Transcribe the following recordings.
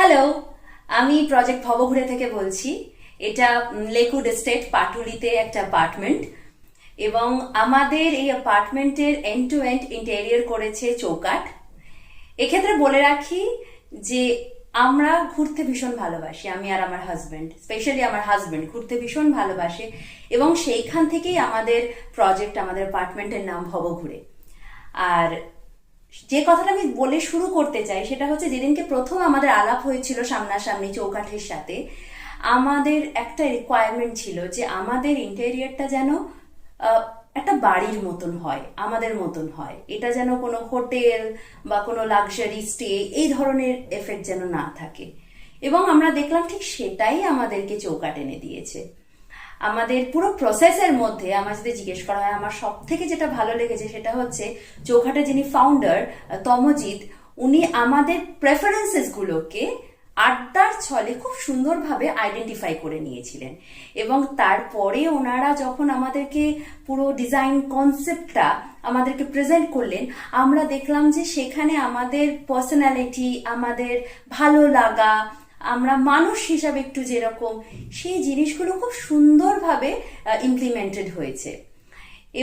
Hello, আমি project ভবঘুরে থেকে বলছি। এটা লেকুড এস্টেট পাটুলিতে একটা অ্যাপার্টমেন্ট, এবং আমাদের এই অ্যাপার্টমেন্টের এন্ড টু এন্ড ইন্টেরিয়র করেছে চৌকাঠ। এক্ষেত্রে বলে রাখি যে আমরা ঘুরতে ভীষণ ভালোবাসি, আমি আর আমার হাজবেন্ড, স্পেশালি আমার হাজবেন্ড ঘুরতে ভীষণ ভালোবাসে, এবং সেইখান থেকেই আমাদের প্রজেক্ট, আমাদের অ্যাপার্টমেন্টের নাম ভবঘুরে। আর যে কথাটা আমি বলে শুরু করতে চাই সেটা হচ্ছে, যেদিনকে প্রথম আমাদের আলাপ হয়েছিল সামনাসামনি চৌকাঠের সাথে, আমাদের একটা রিকোয়ারমেন্ট ছিল যে আমাদের ইন্টেরিয়রটা যেন একটা বাড়ির মতন হয়, আমাদের মতন হয়। এটা যেন কোনো হোটেল বা কোনো লাক্সারি স্টে এই ধরনের এফেক্ট যেন না থাকে। এবং আমরা দেখলাম ঠিক সেটাই আমাদেরকে চৌকাঠ এনে দিয়েছে। আমাদের পুরো প্রসেসের মধ্যে আমার যদি জিজ্ঞেস করা হয়, আমার সব থেকে যেটা ভালো লেগেছে সেটা হচ্ছে চৌকাঠের যিনি ফাউন্ডার তমজিৎ, উনি আমাদের প্রেফারেন্সেস গুলোকে আড্ডার ছলে খুব সুন্দরভাবে আইডেন্টিফাই করে নিয়েছিলেন। এবং তারপরে ওনারা যখন আমাদেরকে পুরো ডিজাইন কনসেপ্টটা আমাদেরকে প্রেজেন্ট করলেন, আমরা দেখলাম যে সেখানে আমাদের পার্সোনালিটি, আমাদের ভালো লাগা, আমরা মানুষ হিসাবে একটু যেরকম, সেই জিনিসগুলো খুব সুন্দরভাবে ইমপ্লিমেন্টেড হয়েছে।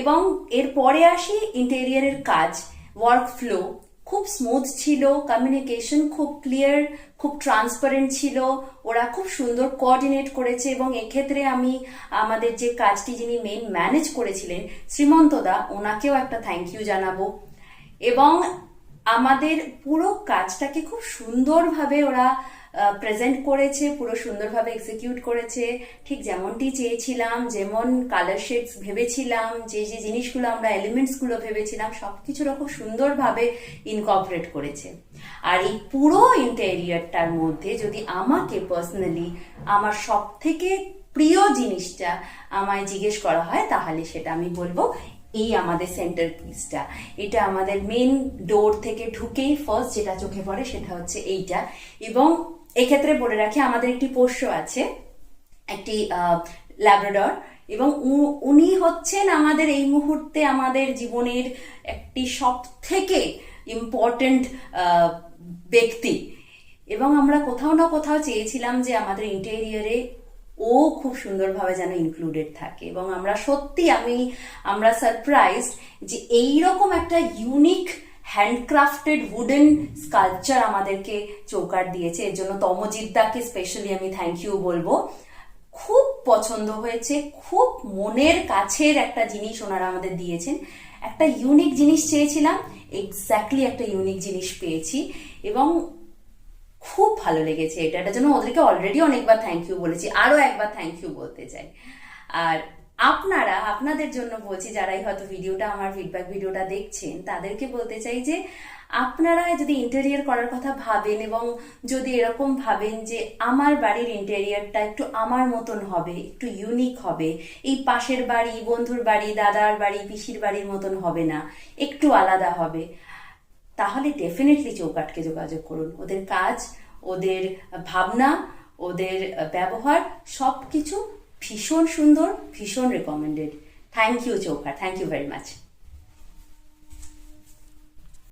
এবং এরপরে আসি ইন্টেরিয়রের কাজ, ওয়ার্ক ফ্লো খুব স্মুথ ছিল, কমিউনিকেশন খুব ক্লিয়ার, খুব ট্রান্সপারেন্ট ছিল, ওরা খুব সুন্দর কোঅর্ডিনেট করেছে। এবং এক্ষেত্রে আমি আমাদের যে কাজটি যিনি মেইন ম্যানেজ করেছিলেন শ্রীমন্তদা, ওনাকেও একটা থ্যাংক ইউ জানাবো। এবং আমাদের পুরো কাজটাকে খুব সুন্দরভাবে ওরা প্রেজেন্ট করেছে, পুরো সুন্দরভাবে এক্সিকিউট করেছে, ঠিক যেমনটি চেয়েছিলাম, যেমন কালার শেডস ভেবেছিলাম, যে যে জিনিসগুলো আমরা এলিমেন্টসগুলো ভেবেছিলাম, সবকিছুর খুব সুন্দরভাবে ইনকর্পোরেট করেছে। আর এই পুরো ইন্টেরিয়রটার মধ্যে যদি আমাকে পার্সোনালি আমার সব থেকে প্রিয় জিনিসটা আমায় জিজ্ঞেস করা হয়, তাহলে সেটা আমি বলবো এই আমাদের সেন্টার পিসটা। এটা আমাদের মেন ডোর থেকে ঢুকেই ফার্স্ট যেটা চোখে পড়ে সেটা হচ্ছে এইটা। এবং এক্ষেত্রে বলে রাখি, আমাদের একটি পোষ্য আছে, একটি ল্যাব্রাডর, এবং উনি হচ্ছেন আমাদের এই মুহূর্তে আমাদের জীবনের একটি সব থেকে ইম্পর্টেন্ট ব্যক্তি। এবং আমরা কোথাও না কোথাও চেয়েছিলাম যে আমাদের ইন্টেরিয়রে ও খুব সুন্দরভাবে যেন ইনক্লুডেড থাকে। এবং আমরা সত্যি আমরা সারপ্রাইজ যে এইরকম একটা ইউনিক হ্যান্ডক্রাফটেড উডেন স্কাল্পচার আমাদেরকে চৌকাঠ দিয়েছে। এর জন্য তমজিৎ দাকে স্পেশালি আমি থ্যাংক ইউ বলবো। খুব পছন্দ হয়েছে, খুব মনের কাছের একটা জিনিস ওনারা আমাদের দিয়েছেন। একটা ইউনিক জিনিস চেয়েছিলাম, এক্স্যাক্টলি একটা ইউনিক জিনিস পেয়েছি, এবং খুব ভালো লেগেছে। এটার জন্য ওদেরকে অলরেডি অনেকবার থ্যাংক ইউ বলেছি, আরো একবার থ্যাংক ইউ বলতে চাই। আর আপনাদের জন্য বলছি, যারাই হয়তো আমার ফিডব্যাক ভিডিওটা দেখছেন, তাদেরকে বলতে চাই যে আপনারা যদি ইন্টেরিয়র করার কথা ভাবেন, এবং যদি এরকম ভাবেন যে আমার বাড়ির ইন্টেরিয়রটা একটু আমার মতন হবে, একটু ইউনিক হবে, এই পাশের বাড়ি, বন্ধুর বাড়ি, দাদার বাড়ি, পিসির বাড়ির মতন হবে না, একটু আলাদা হবে, তাহলে ডেফিনেটলি চৌকাঠকে যোগাযোগ করুন। ওদের কাজ, ওদের ভাবনা, ওদের ব্যবহার সবকিছু ভীষণ সুন্দর, ভীষণ recommended. Thank you Chowkath, thank you very much.